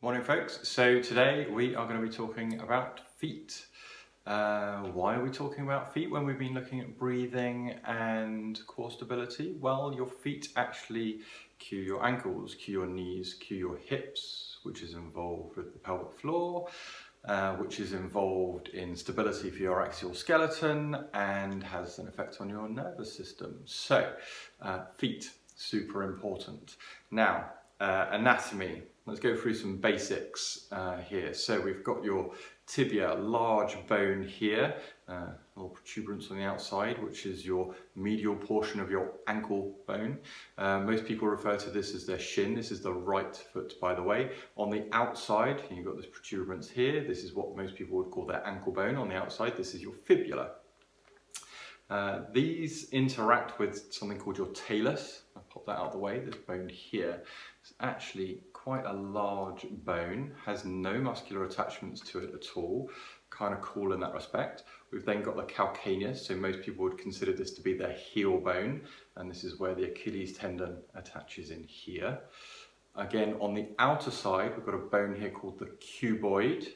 Morning folks, so today we are going to be talking about feet. Why are we talking about feet when we've been looking at breathing and core stability? Well, your feet actually cue your ankles, cue your knees, cue your hips, which is involved with the pelvic floor, which is involved in stability for your axial skeleton and has an effect on your nervous system. So, feet, super important. Now, anatomy. Let's go through some basics here. So we've got your tibia, large bone here, little protuberance on the outside, which is your medial portion of your ankle bone. Most people refer to this as their shin. This is the right foot, by the way. On the outside, you've got this protuberance here. This is what most people would call their ankle bone. On the outside, this is your fibula. These interact with something called your talus. I'll pop that out of the way. This bone here is actually quite a large bone, has no muscular attachments to it at all. Kind of cool in that respect. We've then got the calcaneus, so most people would consider this to be their heel bone, and this is where the Achilles tendon attaches in here. Again, on the outer side, we've got a bone here called the cuboid.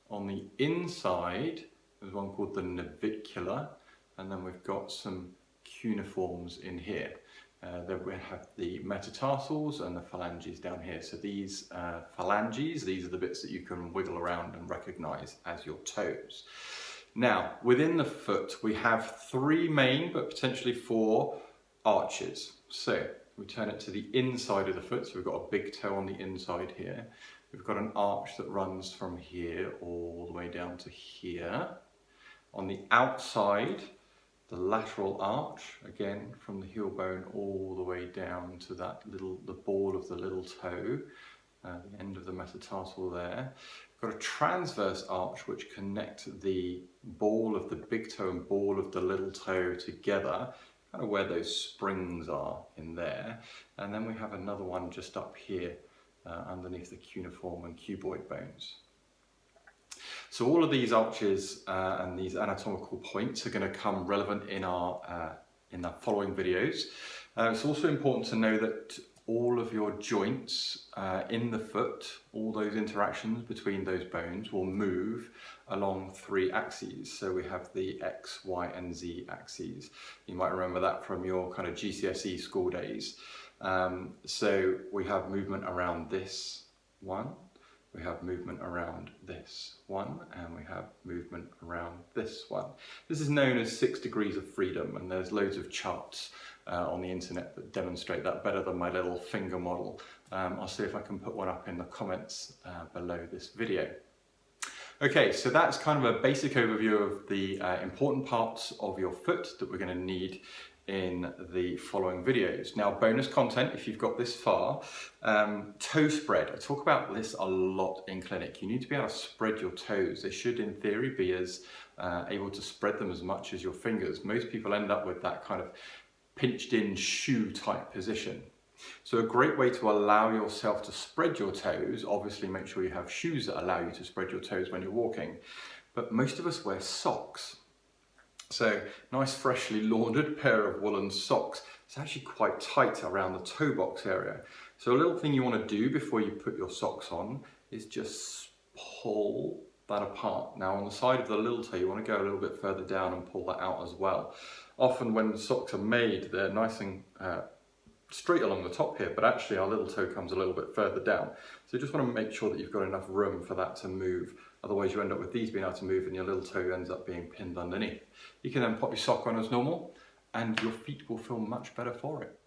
On the inside, there's one called the navicular. And then we've got some cuneiforms in here. Then we have the metatarsals and the phalanges down here. So these phalanges, these are the bits that you can wiggle around and recognize as your toes. Now, within the foot, we have three main, but potentially four arches. So we turn it to the inside of the foot. So we've got a big toe on the inside here. We've got an arch that runs from here all the way down to here. On the outside, the lateral arch, again from the heel bone all the way down to that the ball of the little toe, the end of the metatarsal there. We've got a transverse arch which connect the ball of the big toe and ball of the little toe together, kind of where those springs are in there. And then we have another one just up here underneath the cuneiform and cuboid bones. So all of these arches and these anatomical points are going to come relevant in our following videos. It's also important to know that all of your joints in the foot, all those interactions between those bones will move along three axes. So we have the X, Y and Z axes. You might remember that from your kind of GCSE school days. So we have movement around this one. We have movement around this one, and we have movement around this one. This is known as 6 degrees of freedom, and there's loads of charts on the internet that demonstrate that better than my little finger model. I'll see if I can put one up in the comments below this video. Okay, so that's kind of a basic overview of the important parts of your foot that we're going to need in the following videos. Now, bonus content, if you've got this far, toe spread. I talk about this a lot in clinic. You need to be able to spread your toes. They should, in theory, be as able to spread them as much as your fingers. Most people end up with that kind of pinched in shoe type position. So a great way to allow yourself to spread your toes, obviously make sure you have shoes that allow you to spread your toes when you're walking, but most of us wear socks. So nice freshly laundered pair of woolen socks. It's actually quite tight around the toe box area. So a little thing you want to do before you put your socks on is just pull that apart. Now on the side of the little toe you want to go a little bit further down and pull that out as well. Often when socks are made they're nice and straight along the top here, but actually our little toe comes a little bit further down. So you just want to make sure that you've got enough room for that to move. Otherwise you end up with these being able to move and your little toe ends up being pinned underneath. You can then pop your sock on as normal and your feet will feel much better for it.